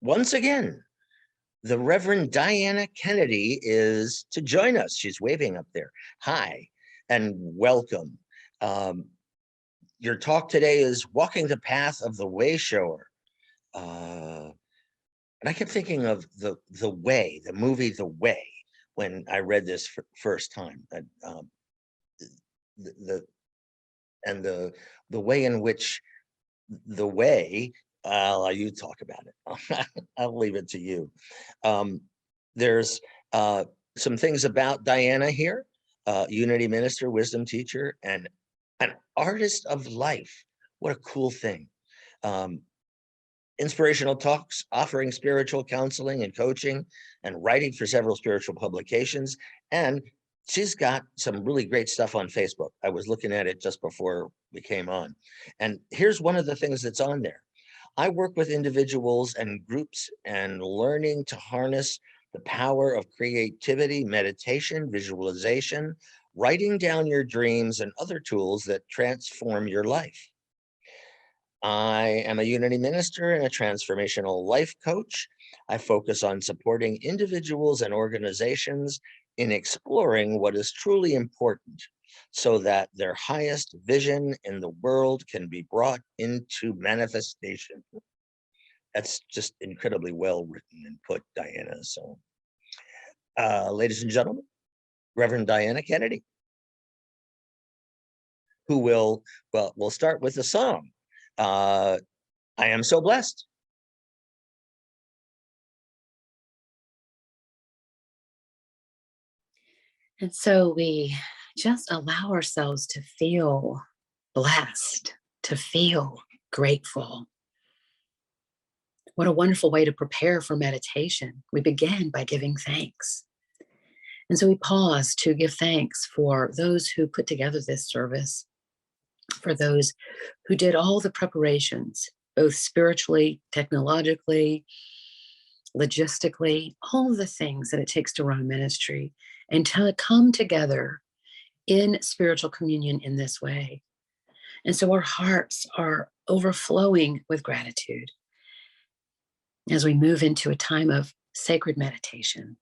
once again, the Reverend Diana Kennedy is to join us. She's waving up there. Hi, and welcome. Your talk today is Walking the Path of the Wayshower. And I kept thinking of the Way, the movie The Way, when I read this first time. The way in which the way, you talk about it. I'll leave it to you. There's some things about Diana here, Unity minister, wisdom teacher, and an artist of life. What a cool thing. Inspirational talks, offering spiritual counseling and coaching, and writing for several spiritual publications. And she's got some really great stuff on Facebook. I was looking at it just before we came on. And here's one of the things that's on there. I work with individuals and groups and learning to harness the power of creativity, meditation, visualization, writing down your dreams, and other tools that transform your life. I am a Unity minister and a transformational life coach. I focus on supporting individuals and organizations in exploring what is truly important so that their highest vision in the world can be brought into manifestation. That's just incredibly well written and put, Diana. So, ladies and gentlemen, Reverend Diana Kennedy, who we'll start with a song. I am so blessed. And so we just allow ourselves to feel blessed, to feel grateful. What a wonderful way to prepare for meditation. We begin by giving thanks. And so we pause to give thanks for those who put together this service, for those who did all the preparations, both spiritually, technologically, logistically, all of the things that it takes to run a ministry and to come together in spiritual communion in this way. And so our hearts are overflowing with gratitude as we move into a time of sacred meditation.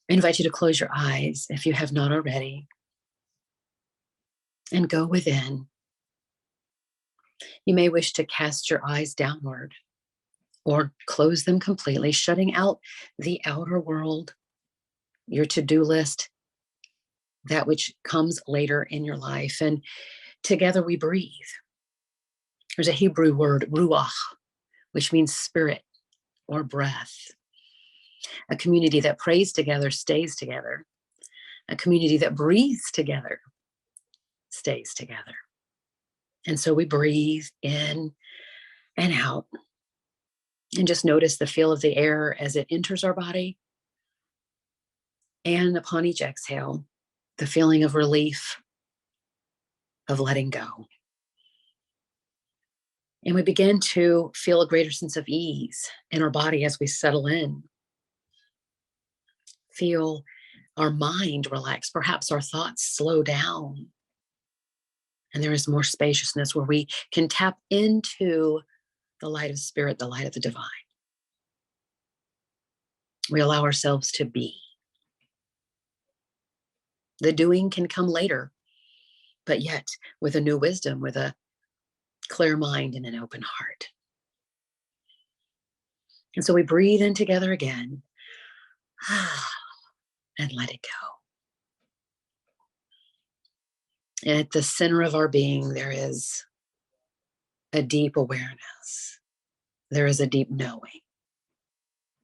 I invite you to close your eyes if you have not already and go within. You may wish to cast your eyes downward or close them completely, shutting out the outer world, your to-do list, that which comes later in your life. And together we breathe. There's a Hebrew word, ruach, which means spirit or breath. A community that prays together stays together. A community that breathes together stays together. And so we breathe in and out. And just notice the feel of the air as it enters our body. And upon each exhale, the feeling of relief, of letting go. And we begin to feel a greater sense of ease in our body as we settle in. Feel our mind relax. Perhaps our thoughts slow down. And there is more spaciousness where we can tap into the light of spirit, the light of the divine. We allow ourselves to be. The doing can come later, but yet with a new wisdom, with a clear mind and an open heart. And so we breathe in together again and let it go. At the center of our being, there is a deep awareness. There is a deep knowing.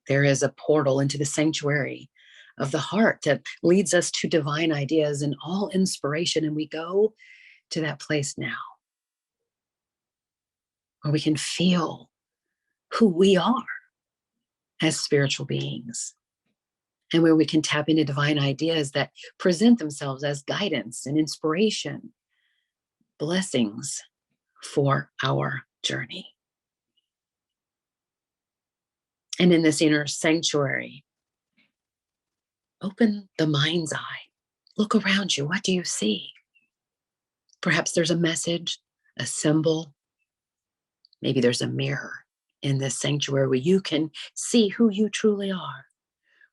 There is a portal into the sanctuary of the heart that leads us to divine ideas and all inspiration. And we go to that place now where we can feel who we are as spiritual beings and where we can tap into divine ideas that present themselves as guidance and inspiration, blessings for our journey. And in this inner sanctuary, open the mind's eye. Look around you. What do you see? Perhaps there's a message, a symbol. Maybe there's a mirror. in this sanctuary where you can see who you truly are.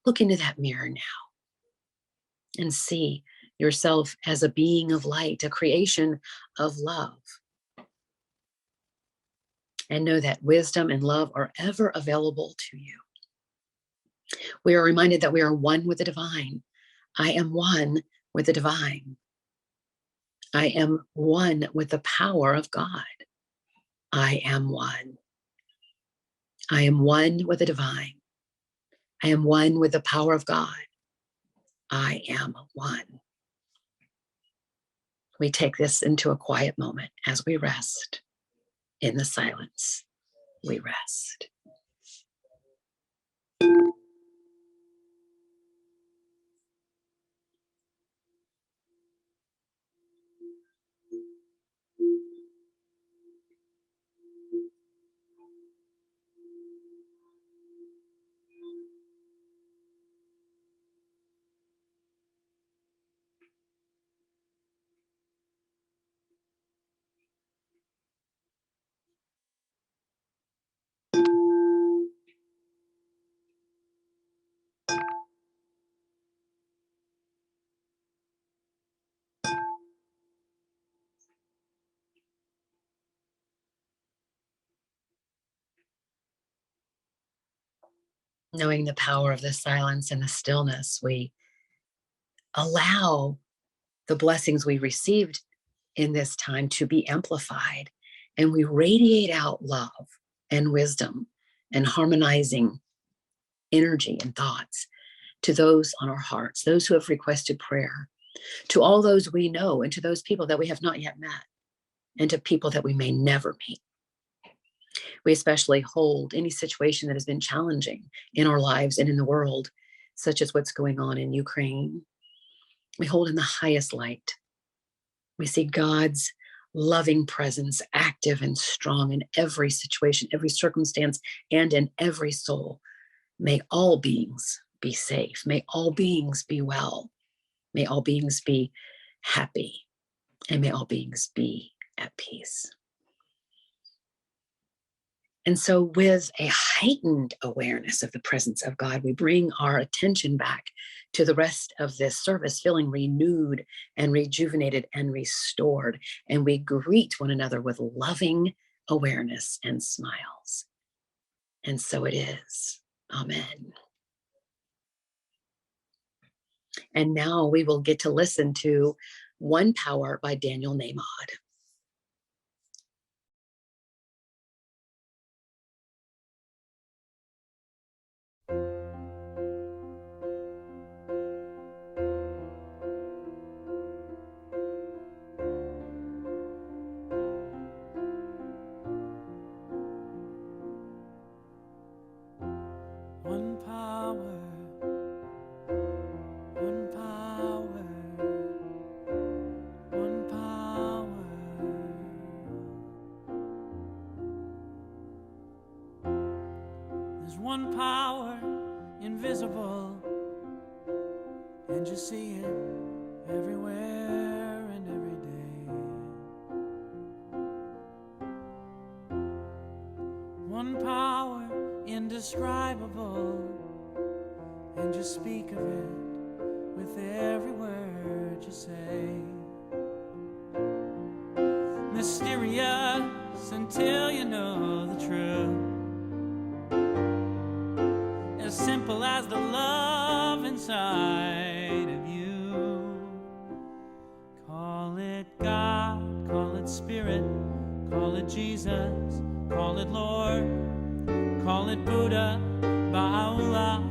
Look into that mirror now and see yourself as a being of light, a creation of love. And know that wisdom and love are ever available to you. We are reminded that we are one with the divine. I am one with the divine. I am one with the power of God. I am one. I am one with the divine. I am one with the power of God. I am one. We take this into a quiet moment as we rest. In the silence, we rest. Knowing the power of the silence and the stillness, we allow the blessings we received in this time to be amplified, and we radiate out love and wisdom and harmonizing energy and thoughts to those on our hearts, those who have requested prayer, to all those we know, and to those people that we have not yet met, and to people that we may never meet. We especially hold any situation that has been challenging in our lives and in the world, such as what's going on in Ukraine. We hold in the highest light. We see God's loving presence active and strong in every situation, every circumstance, and in every soul. May all beings be safe. May all beings be well. May all beings be happy. And may all beings be at peace. And so with a heightened awareness of the presence of God, we bring our attention back to the rest of this service, feeling renewed and rejuvenated and restored. And we greet one another with loving awareness and smiles. And so it is. Amen. And now we will get to listen to One Power by Daniel Nahmod. One power, invisible, and you see it everywhere and every day. One power, indescribable, and you speak of it with every word you say. Mysterious until you know the truth. As simple as the love inside of you. Call it God, call it Spirit, call it Jesus, call it Lord, call it Buddha, Baha'u'llah,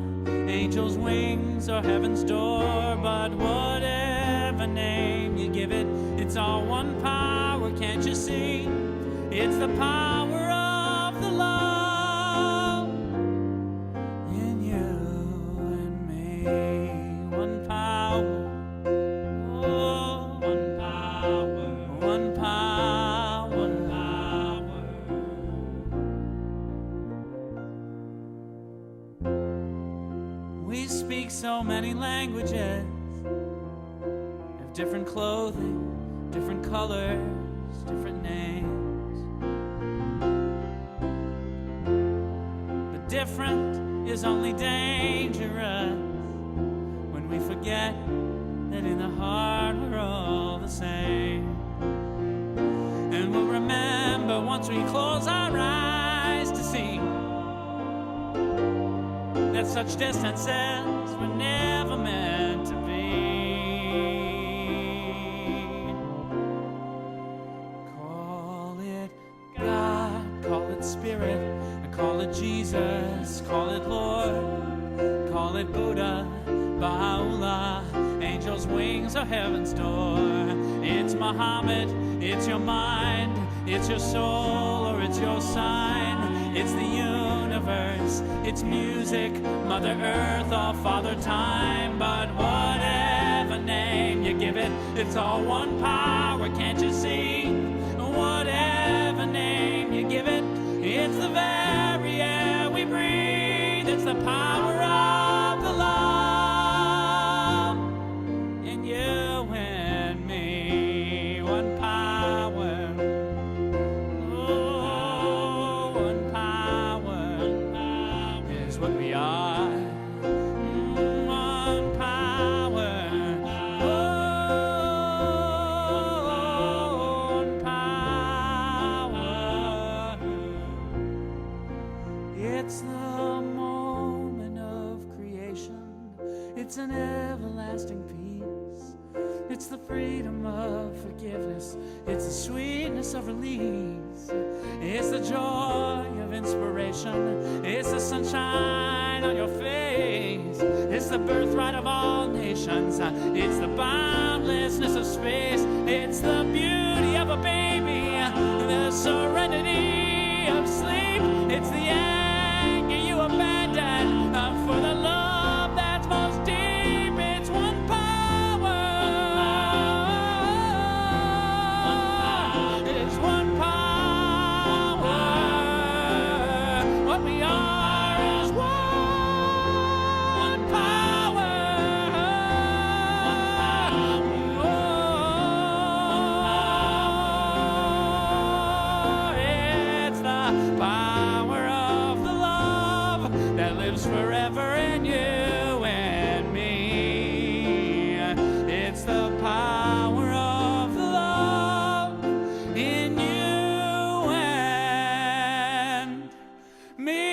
angels' wings or heaven's door. But whatever name you give it, it's all one power, can't you see? It's the power of the love. So many languages, have different clothing, different colors, different names. different is only dangerous when we forget that in the heart we're all the same. And we'll remember once we close our eyes to see that such distances were never meant to be. Call it God, call it Spirit, call it Jesus, call it Lord, call it Buddha, Baha'u'llah, angels' wings or heaven's door. It's Muhammad, it's your mind, it's your soul, or it's your sign. It's the universe, it's music, Mother Earth or Father Time. But whatever name you give it, it's all one power, can't you see? Whatever name you give it, it's the very air we breathe. It's the power of the love in you and me. One power, oh, one power is what we are. One power, oh, one power. It's the moment of creation. It's an everlasting peace. It's the freedom of forgiveness. It's the sweetness of release. It's the joy of inspiration. It's the sunshine on your face. It's the birthright of all nations. It's the boundlessness of space. It's the beauty of a baby. The serenity of sleep. It's the anger you abandon for the love that's most deep. It's one power. It's one power. What we are is one power. Oh, it's the power of the love that lives forever in you and me. It's the power of the love in you and me.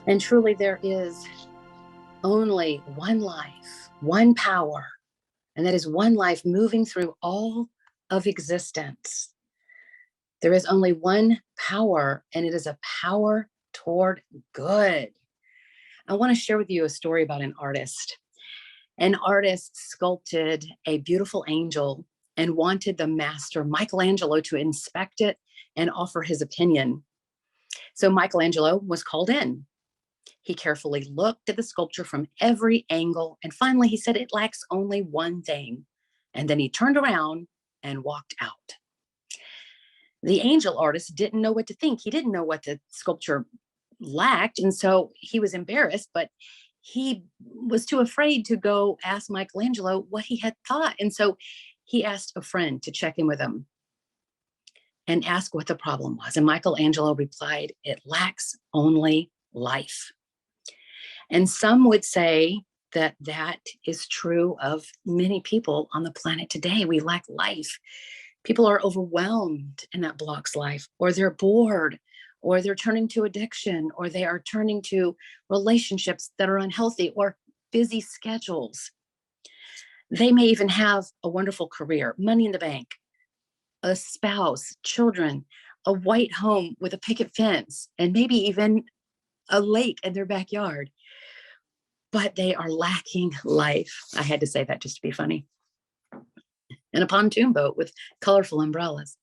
And truly, there is only one life, one power, and that is one life moving through all of existence. There is only one power, and it is a power toward good. I want to share with you a story about an artist. An artist sculpted a beautiful angel and wanted the master, Michelangelo, to inspect it and offer his opinion. So Michelangelo was called in. He carefully looked at the sculpture from every angle, and finally he said, "It lacks only one thing." And then he turned around and walked out. The angel artist didn't know what to think. He didn't know what the sculpture lacked, and so he was embarrassed, but he was too afraid to go ask Michelangelo what he had thought. And so he asked a friend to check in with him and ask what the problem was. And Michelangelo replied, "It lacks only life." And some would say that that is true of many people on the planet today. We lack life. People are overwhelmed, and that blocks life, or they're bored, or they're turning to addiction, or they are turning to relationships that are unhealthy, or busy schedules. They may even have a wonderful career, money in the bank, a spouse, children, a white home with a picket fence, and maybe even a lake in their backyard. But they are lacking life. I had to say that just to be funny. And a pontoon boat with colorful umbrellas.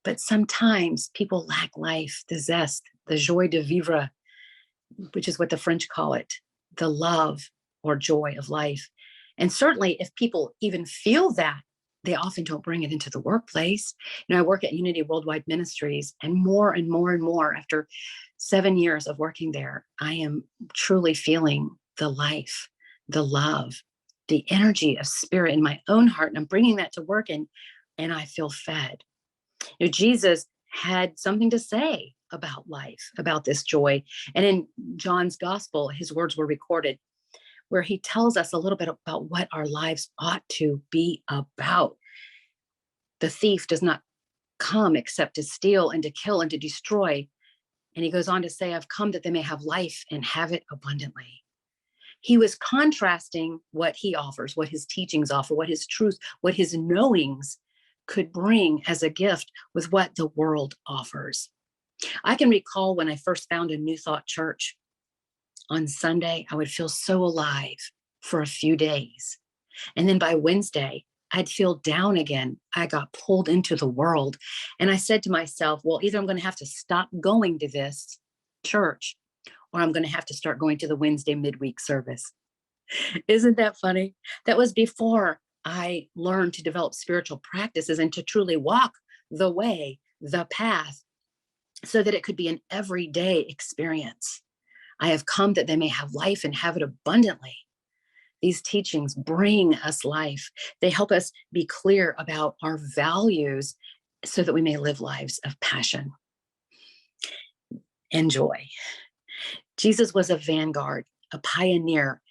But sometimes people lack life, the zest, the joie de vivre, which is what the French call it, the love or joy of life. And certainly if people even feel that, they often don't bring it into the workplace. I work at Unity Worldwide Ministries, and more and more and more after 7 years of working there, I am truly feeling the life, the love, the energy of spirit in my own heart. And I'm bringing that to work, and I feel fed. Jesus had something to say about life, about this joy. And in John's gospel, his words were recorded where he tells us a little bit about what our lives ought to be about. The thief does not come except to steal and to kill and to destroy. And he goes on to say, I've come that they may have life and have it abundantly. He was contrasting what he offers, what his teachings offer, what his truth, what his knowings could bring as a gift with what the world offers. I can recall when I first found a New Thought church. On Sunday, I would feel so alive for a few days. And then by Wednesday, I'd feel down again. I got pulled into the world. And I said to myself, well, either I'm going to have to stop going to this church, or I'm going to have to start going to the Wednesday midweek service. Isn't that funny? That was before I learned to develop spiritual practices and to truly walk the way, the path, so that it could be an everyday experience. I have come that they may have life and have it abundantly. These teachings bring us life. They help us be clear about our values so that we may live lives of passion and joy. Jesus was a vanguard, a pioneer,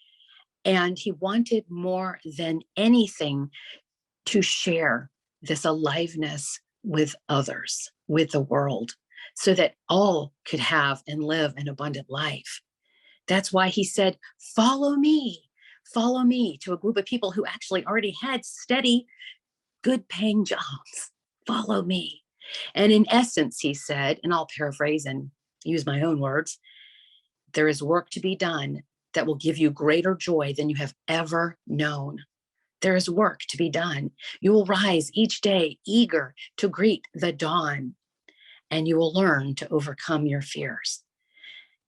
and he wanted more than anything to share this aliveness with others, with the world, so that all could have and live an abundant life. That's why he said, follow me to a group of people who actually already had steady, good paying jobs. Follow me. And in essence, he said, and I'll paraphrase and use my own words, there is work to be done that will give you greater joy than you have ever known. There is work to be done. You will rise each day eager to greet the dawn, and you will learn to overcome your fears.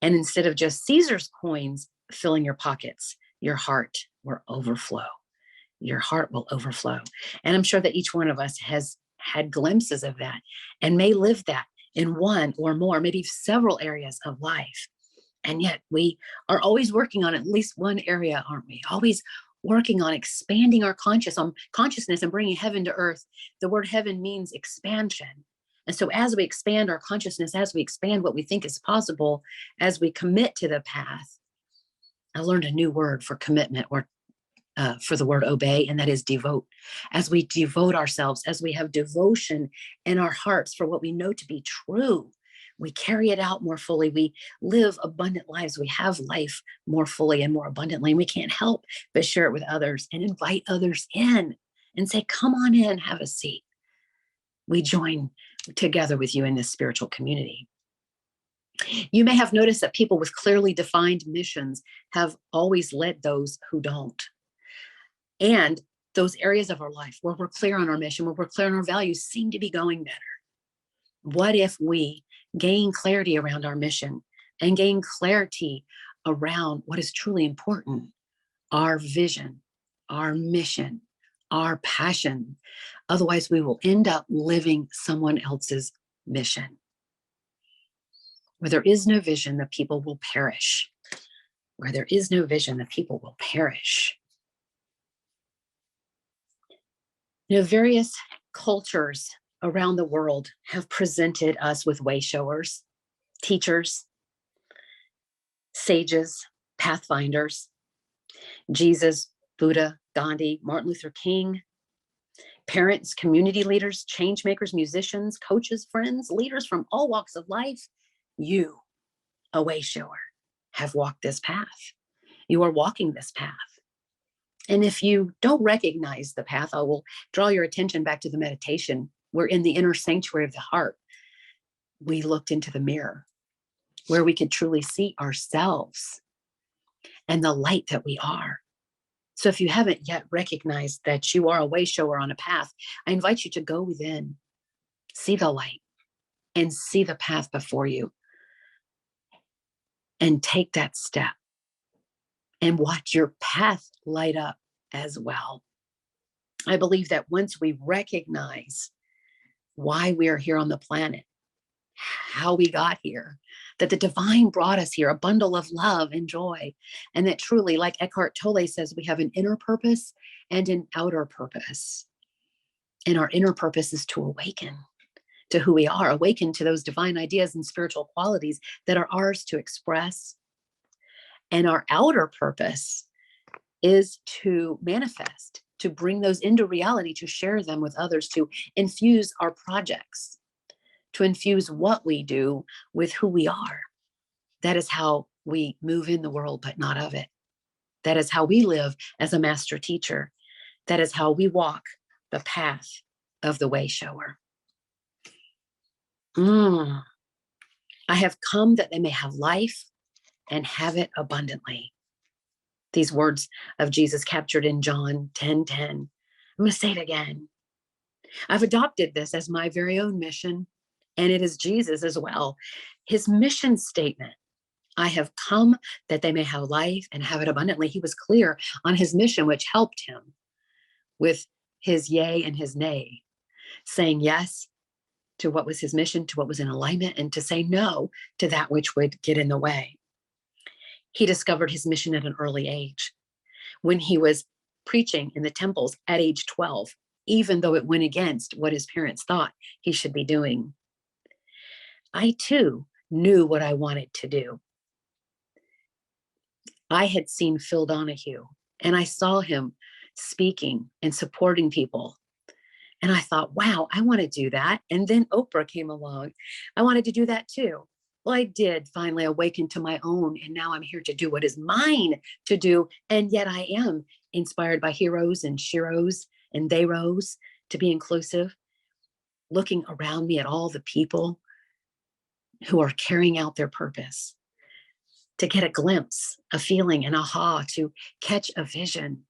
And instead of just Caesar's coins filling your pockets, your heart will overflow. Your heart will overflow. And I'm sure that each one of us has had glimpses of that and may live that in one or more, maybe several areas of life. And yet we are always working on at least one area, aren't we? Always working on expanding our consciousness and bringing heaven to earth. The word heaven means expansion. And so as we expand our consciousness, as we expand what we think is possible, as we commit to the path, I learned a new word for commitment, or for the word obey, and that is devote. As we devote ourselves, as we have devotion in our hearts for what we know to be true, we carry it out more fully. We live abundant lives. We have life more fully and more abundantly. And we can't help but share it with others and invite others in and say, come on in, have a seat. We join together with you in this spiritual community. You may have noticed that people with clearly defined missions have always led those who don't. And those areas of our life where we're clear on our mission, where we're clear on our values, seem to be going better. What if we gain clarity around our mission and gain clarity around what is truly important, our vision, our mission, our passion? Otherwise, we will end up living someone else's mission. Where there is no vision, the people will perish. Where there is no vision, the people will perish. Various cultures around the world have presented us with wayshowers, teachers, sages, pathfinders. Jesus, Buddha, Gandhi, Martin Luther King, parents, community leaders, change makers, musicians, coaches, friends, leaders from all walks of life. You, a wayshower, have walked this path. You are walking this path. And if you don't recognize the path, I will draw your attention back to the meditation. We're in the inner sanctuary of the heart. We looked into the mirror where we could truly see ourselves and the light that we are. So if you haven't yet recognized that you are a wayshower on a path, I invite you to go within, see the light, and see the path before you. And take that step and watch your path light up as well. I believe that once we recognize why we are here on the planet, how we got here, that the divine brought us here, a bundle of love and joy, and that truly, like Eckhart Tolle says, we have an inner purpose and an outer purpose. And our inner purpose is to awaken to who we are, awaken to those divine ideas and spiritual qualities that are ours to express. And our outer purpose is to manifest, to bring those into reality, to share them with others, to infuse our projects, to infuse what we do with who we are. That is how we move in the world, but not of it. That is how we live as a master teacher. That is how we walk the path of the Wayshower. I have come that they may have life and have it abundantly. These words of Jesus captured in John 10:10. I'm going to say it again. I've adopted this as my very own mission, and it is Jesus as well. His mission statement, I have come that they may have life and have it abundantly. He was clear on his mission, which helped him with his yay and his nay, saying yes to what was his mission, to what was in alignment, and to say no to that which would get in the way. He discovered his mission at an early age when he was preaching in the temples at age 12, even though it went against what his parents thought he should be doing. I too knew what I wanted to do. I had seen Phil Donahue, and I saw him speaking and supporting people. And I thought, wow, I want to do that. And then Oprah came along. I wanted to do that too. Well, I did finally awaken to my own. And now I'm here to do what is mine to do. And yet I am inspired by heroes and sheroes and theyros to be inclusive, looking around me at all the people who are carrying out their purpose, to get a glimpse, a feeling, an aha, to catch a vision.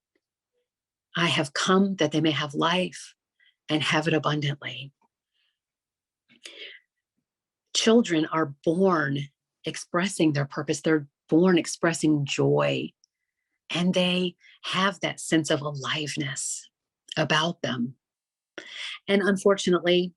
I have come that they may have life and have it abundantly. Children are born expressing their purpose. They're born expressing joy, and they have that sense of aliveness about them. And unfortunately,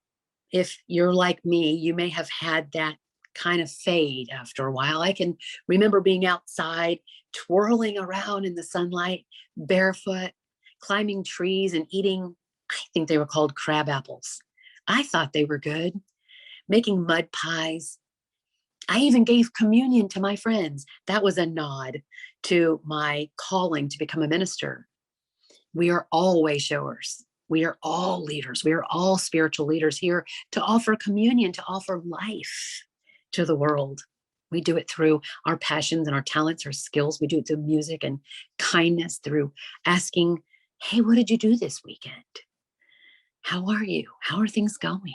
if you're like me, you may have had that kind of fade after a while. I can remember being outside, twirling around in the sunlight, barefoot, climbing trees and eating, I think they were called crab apples. I thought they were good, making mud pies. I even gave communion to my friends. That was a nod to my calling to become a minister. We are all Wayshowers. We are all leaders. We are all spiritual leaders here to offer communion, to offer life to the world. We do it through our passions and our talents, our skills. We do it through music and kindness, through asking, hey, what did you do this weekend? How are you? How are things going?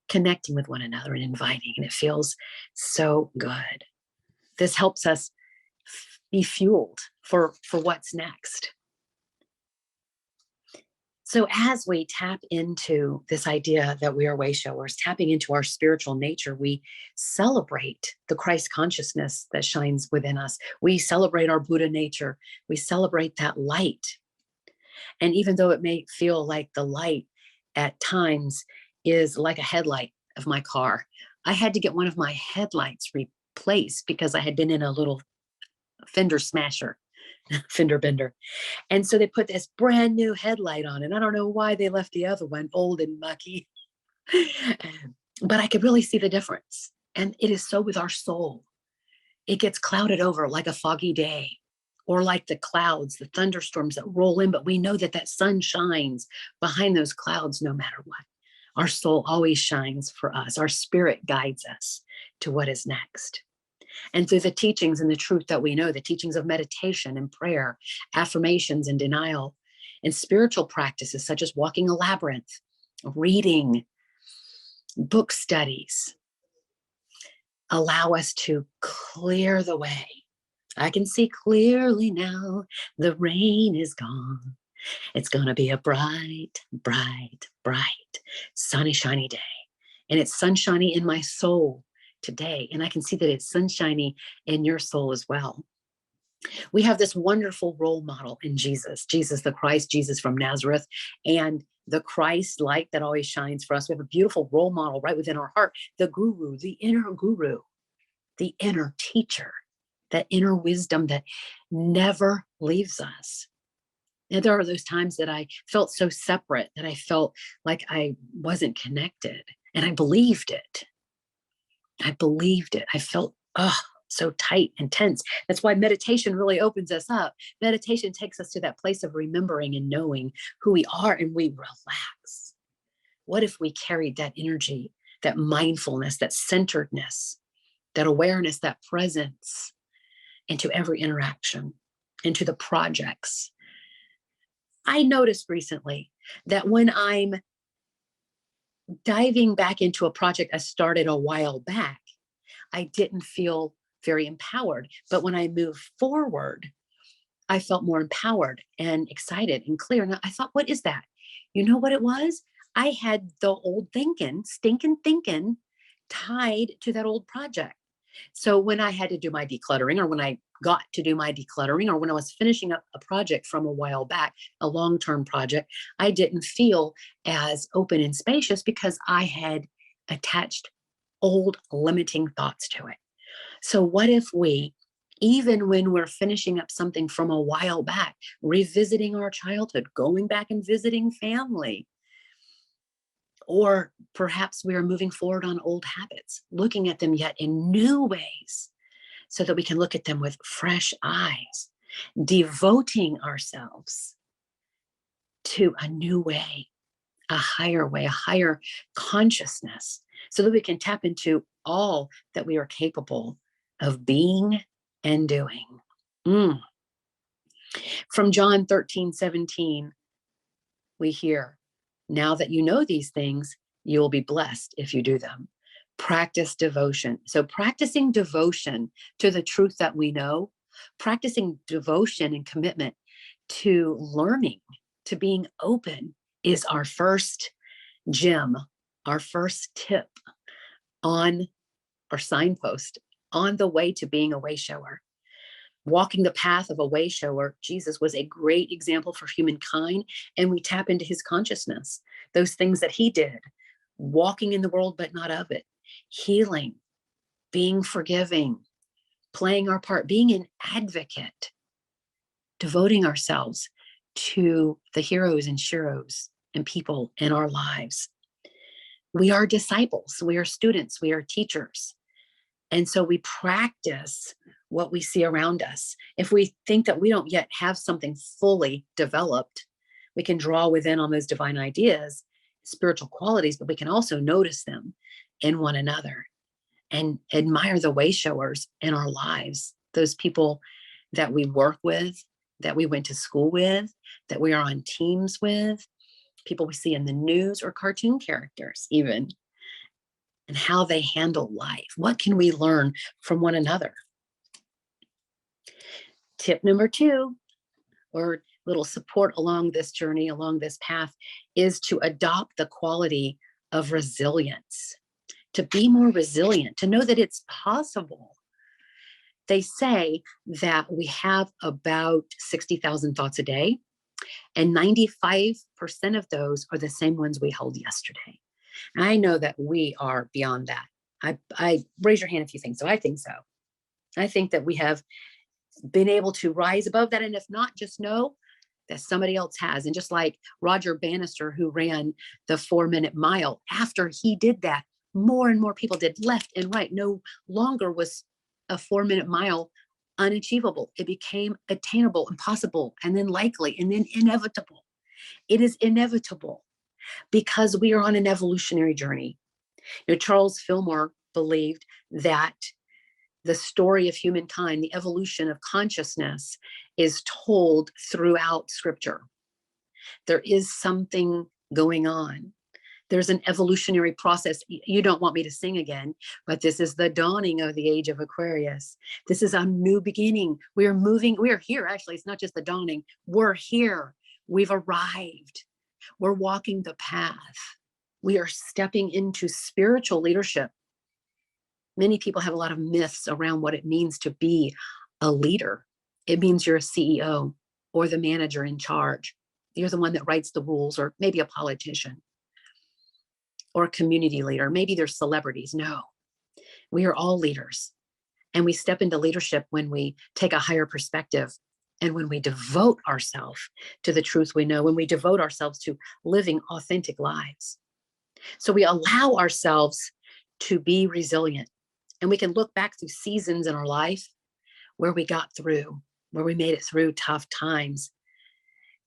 Connecting with one another and inviting, and it feels so good. This helps us be fueled for what's next. So as we tap into this idea that we are Wayshowers, tapping into our spiritual nature, we celebrate the Christ consciousness that shines within us. We celebrate our Buddha nature. We celebrate that light. And even though it may feel like the light at times is like a headlight of my car, I had to get one of my headlights replaced because I had been in a little fender smasher, fender bender. And so they put this brand new headlight on, and I don't know why they left the other one old and mucky, but I could really see the difference. And it is so with our soul. It gets clouded over like a foggy day, or like the clouds, the thunderstorms that roll in, but we know that that sun shines behind those clouds no matter what. Our soul always shines for us. Our spirit guides us to what is next. And through the teachings and the truth that we know, the teachings of meditation and prayer, affirmations and denial, and spiritual practices such as walking a labyrinth, reading, book studies, allow us to clear the way. I can see clearly now, the rain is gone. It's going to be a bright, bright, bright, sunny, shiny day. And it's sunshiny in my soul today. And I can see that it's sunshiny in your soul as well. We have this wonderful role model in Jesus, Jesus the Christ, Jesus from Nazareth, and the Christ light that always shines for us. We have a beautiful role model right within our heart, the guru, the inner teacher, that inner wisdom that never leaves us. And there are those times that I felt so separate, that I felt like I wasn't connected, and I believed it. I felt, so tight and tense. That's why meditation really opens us up. Meditation takes us to that place of remembering and knowing who we are, and we relax. What if we carried that energy, that mindfulness, that centeredness, that awareness, that presence into every interaction, into the projects? I noticed recently that when I'm diving back into a project I started a while back, I didn't feel very empowered. But when I moved forward, I felt more empowered and excited and clear. And I thought, what is that? You know what it was? I had the old stinking thinking tied to that old project. So when I had to do my decluttering, or when I got to do my decluttering, or when I was finishing up a project from a while back, a long-term project, I didn't feel as open and spacious because I had attached old limiting thoughts to it. So what if we, even when we're finishing up something from a while back, revisiting our childhood, going back and visiting family, or perhaps we are moving forward on old habits, looking at them yet in new ways, so that we can look at them with fresh eyes, devoting ourselves to a new way, a higher consciousness, so that we can tap into all that we are capable of being and doing. From John 13:17, we hear, now that you know these things, you will be blessed if you do them. Practice devotion. So practicing devotion to the truth that we know, practicing devotion and commitment to learning, to being open, is our first gem, our first tip on our signpost on the way to being a wayshower. Walking the path of a wayshower, Jesus was a great example for humankind, and we tap into his consciousness, those things that he did, walking in the world but not of it, healing, being forgiving, playing our part, being an advocate, devoting ourselves to the heroes and sheroes and people in our lives. We are disciples, we are students, we are teachers. And so we practice what we see around us. If we think that we don't yet have something fully developed, we can draw within on those divine ideas, spiritual qualities, but we can also notice them in one another and admire the wayshowers in our lives, those people that we work with, that we went to school with, that we are on teams with, people we see in the news, or cartoon characters even, and how they handle life. What can we learn from one another? Tip number 2, or little support along this journey, along this path, is to adopt the quality of resilience, to be more resilient, to know that it's possible. They say that we have about 60,000 thoughts a day, and 95% of those are the same ones we held yesterday. And I know that we are beyond that. I raise your hand if you think so. I think so. I think that we have been able to rise above that. And if not, just know that somebody else has. And just like Roger Bannister, who ran the 4-minute mile, after he did that, more and more people did, left and right. No longer was a 4-minute mile unachievable. It became attainable and possible, and then likely, and then inevitable. It is inevitable because we are on an evolutionary journey. Charles Fillmore believed that the story of humankind, the evolution of consciousness, is told throughout Scripture. There is something going on. There's an evolutionary process. You don't want me to sing again, but this is the dawning of the age of Aquarius. This is a new beginning. We are moving. We are here. Actually, it's not just the dawning. We're here. We've arrived. We're walking the path. We are stepping into spiritual leadership. Many people have a lot of myths around what it means to be a leader. It means you're a CEO or the manager in charge. You're the one that writes the rules, or maybe a politician or a community leader. Maybe they're celebrities. No, we are all leaders. And we step into leadership when we take a higher perspective and when we devote ourselves to the truth we know, when we devote ourselves to living authentic lives. So we allow ourselves to be resilient. And we can look back through seasons in our life where we got through, where we made it through tough times.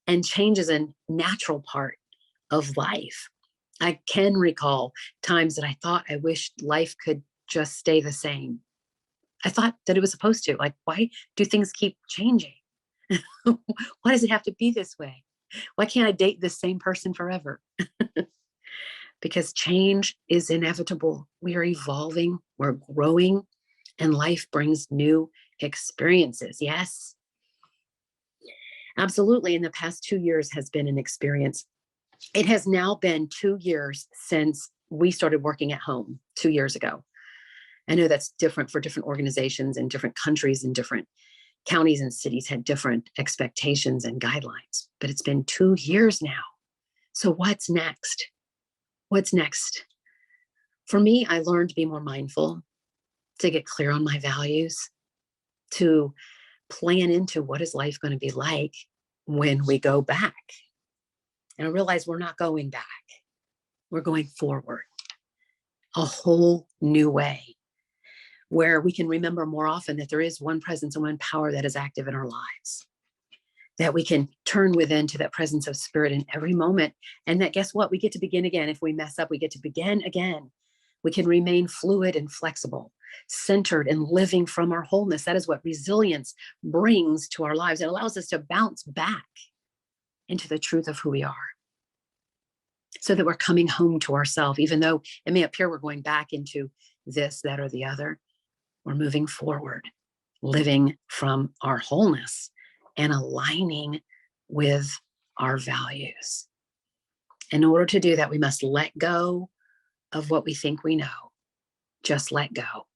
And change is a natural part of life. I can recall times that I thought I wished life could just stay the same. I thought that it was supposed to. Like, why do things keep changing? Why does it have to be this way? Why can't I date this same person forever? Because change is inevitable. We are evolving, we're growing, and life brings new experiences. Yes, absolutely. In the past 2 years has been an experience. It has now been 2 years since we started working at home 2 years ago. I know that's different for different organizations in different countries, and different counties and cities had different expectations and guidelines, but it's been 2 years now. So what's next? What's next? For me, I learned to be more mindful, to get clear on my values, to plan into what is life going to be like when we go back. And I realize we're not going back. We're going forward, a whole new way, where we can remember more often that there is one presence and one power that is active in our lives, that we can turn within to that presence of spirit in every moment. And that, guess what? We get to begin again. If we mess up, we get to begin again. We can remain fluid and flexible, centered and living from our wholeness. That is what resilience brings to our lives. It allows us to bounce back into the truth of who we are, so that we're coming home to ourselves. Even though it may appear we're going back into this, that, or the other, we're moving forward, living from our wholeness and aligning with our values. In order to do that, we must let go of what we think we know. Just let go.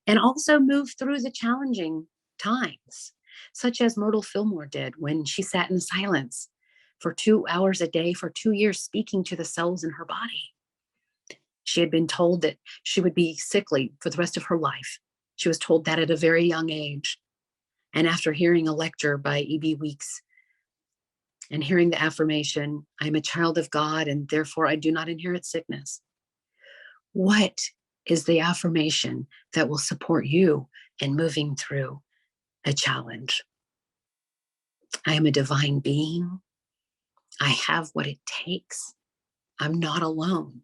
And also move through the challenging times, such as Myrtle Fillmore did when she sat in silence for 2 hours a day for 2 years, speaking to the cells in her body. She had been told that she would be sickly for the rest of her life. She was told that at a very young age. And after hearing a lecture by E.B. Weeks and hearing the affirmation, I'm a child of God and therefore I do not inherit sickness. What is the affirmation that will support you in moving through a challenge? I am a divine being. I have what it takes. I'm not alone.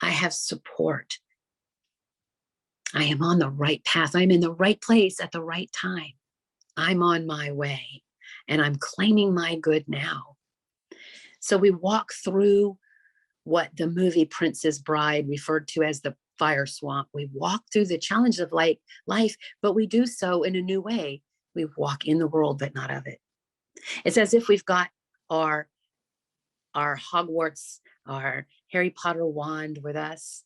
I have support. I am on the right path. I'm in the right place at the right time. I'm on my way and I'm claiming my good now. So we walk through what the movie Princess Bride referred to as the fire swamp. We walk through the challenges of life, but we do so in a new way. We walk in the world, but not of it. It's as if we've got our Hogwarts, our Harry Potter wand with us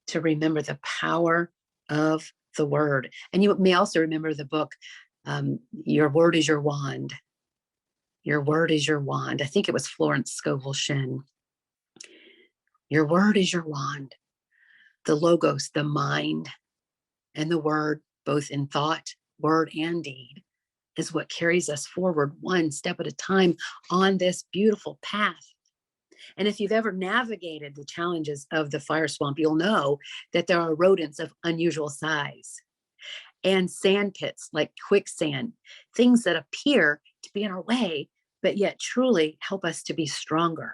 to remember the power of the word. And you may also remember the book, Your Word is Your Wand. Your word is your wand. I think it was Florence Scovel Shinn. Your word is your wand. The logos, the mind, and the word, both in thought, word, and deed, is what carries us forward one step at a time on this beautiful path. And if you've ever navigated the challenges of the fire swamp, you'll know that there are rodents of unusual size and sand pits like quicksand, things that appear to be in our way, but yet truly help us to be stronger,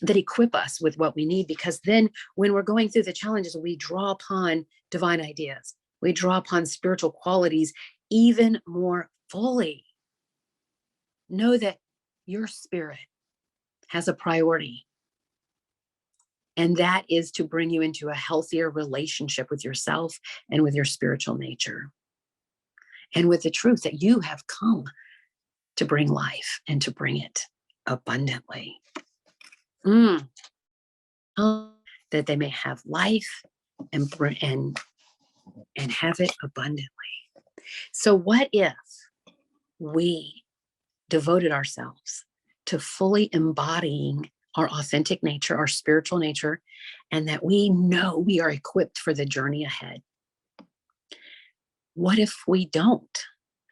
that equip us with what we need. Because then when we're going through the challenges, we draw upon divine ideas. We draw upon spiritual qualities even more fully. Know that your spirit has a priority, and that is to bring you into a healthier relationship with yourself and with your spiritual nature and with the truth that you have come to bring life and to bring it abundantly. That they may have life and have it abundantly. So what if we devoted ourselves to fully embodying our authentic nature, our spiritual nature, and that we know we are equipped for the journey ahead? What if we don't?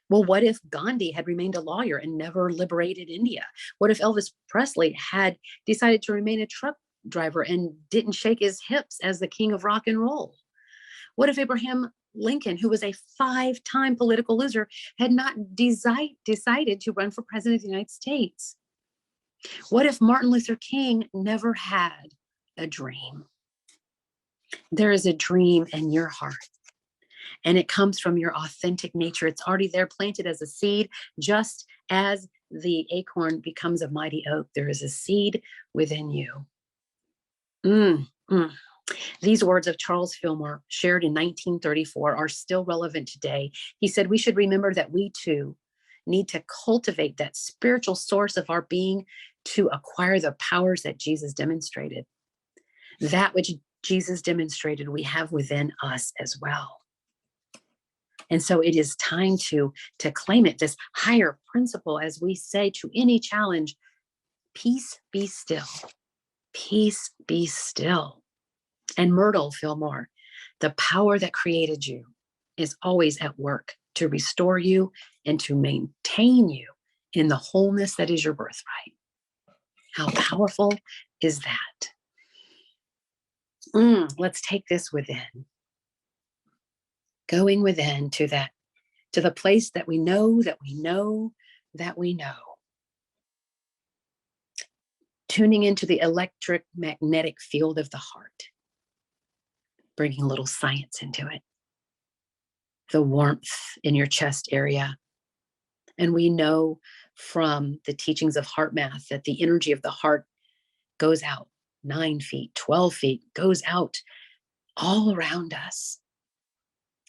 Well, what if Gandhi had remained a lawyer and never liberated India? What if Elvis Presley had decided to remain a truck driver and didn't shake his hips as the king of rock and roll? What if Abraham Lincoln, who was a 5-time political loser, had not decided to run for president of the United States? What if Martin Luther King never had a dream? There is a dream in your heart, and it comes from your authentic nature. It's already there, planted as a seed, just as the acorn becomes a mighty oak. There is a seed within you. These words of Charles Fillmore, shared in 1934, are still relevant today. He said, we should remember that we too need to cultivate that spiritual source of our being to acquire the powers that Jesus demonstrated. That which Jesus demonstrated, we have within us as well. And so it is time to claim it, this higher principle, as we say to any challenge: peace be still, peace be still. And Myrtle Fillmore, the power that created you is always at work to restore you and to maintain you in the wholeness that is your birthright. How powerful is that? Let's take this within. Going within to the place that we know, that we know, that we know. Tuning into the electromagnetic field of the heart. Bringing a little science into it. The warmth in your chest area. And we know from the teachings of heart math that the energy of the heart goes out 9 feet, 12 feet, goes out all around us.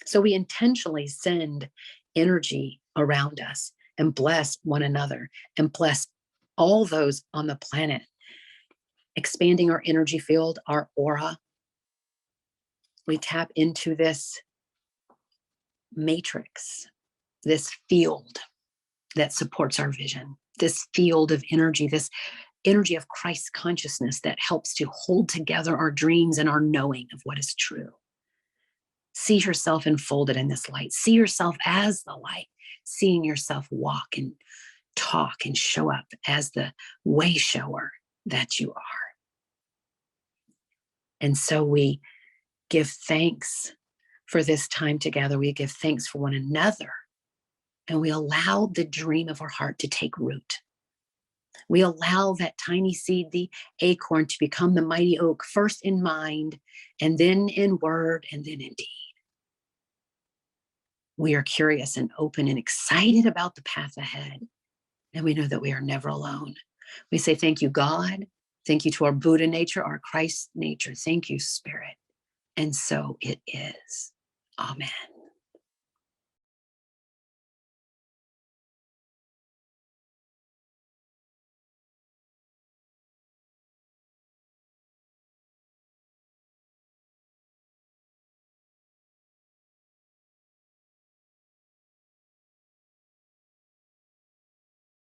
So we intentionally send energy around us and bless one another and bless all those on the planet, expanding our energy field, our aura. We tap into this matrix, this field that supports our vision, this field of energy, this energy of Christ consciousness that helps to hold together our dreams and our knowing of what is true. See yourself enfolded in this light. See yourself as the light, seeing yourself walk and talk and show up as the wayshower that you are. And so we give thanks for this time together. We give thanks for one another. And we allow the dream of our heart to take root. We allow that tiny seed, the acorn, to become the mighty oak, first in mind, and then in word, and then in deed. We are curious and open and excited about the path ahead. And we know that we are never alone. We say, thank you, God. Thank you to our Buddha nature, our Christ nature. Thank you, Spirit. And so it is. Amen.